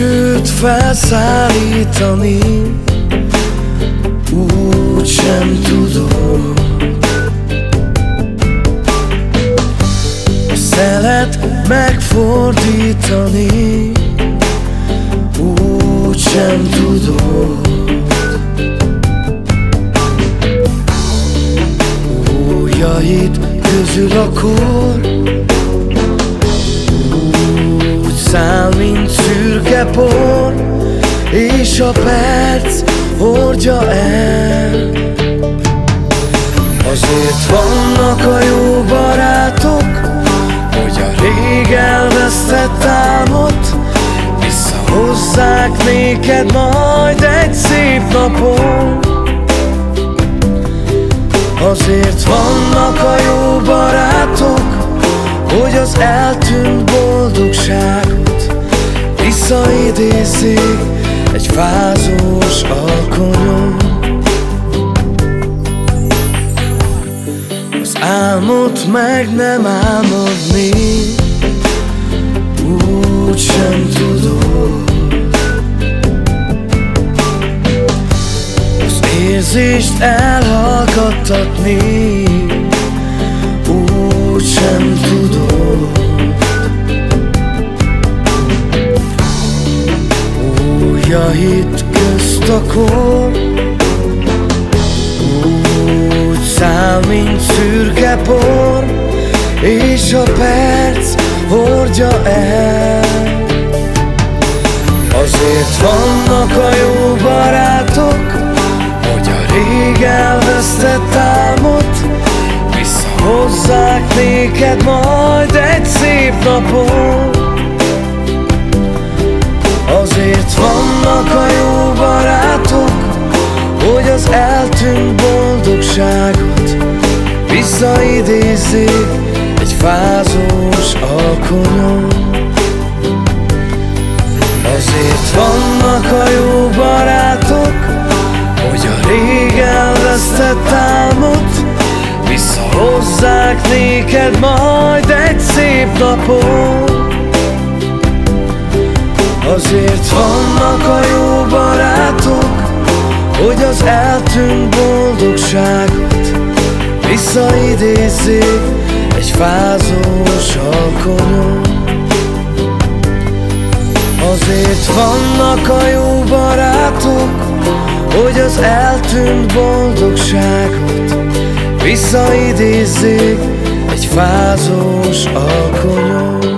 légcsőt felszállítani úgy sem tudod. A szelet megfordítani úgy sem tudod. Ujjaid közül a kor úgy száll, mint szürke por, és a perc hordja el. Azért vannak a jó barátok, hogy a rég elvesztett álmot visszahozzák néked majd egy szép napon. Azért vannak a jó barátok, hogy az eltűnt boldogságot visszaidézzék egy fázós alkonyon. Az álmot meg nem álmodni úgy sem tudod. Az érzést elhallgattatni úgy sem tudod. Ujjaid közt a kor úgy száll, mint szürke por, és a perc hordja el. Azért vannak a jó barátok, hogy a rég elvesztett álmot visszahozzák néked majd egy szép napon. Azért vannak a jó barátok, hogy az eltűnt boldogságot visszaidézzék egy fázós alkonyon. Azért vannak a jó barátok, hogy a rég elvesztett álmot visszahozzák néked majd egy szép napon. Azért vannak a jó barátok, hogy az eltűnt boldogságot visszaidézzék egy fázós alkonyon. Azért vannak a jó barátok, hogy az eltűnt boldogságot visszaidézzék egy fázós alkonyon.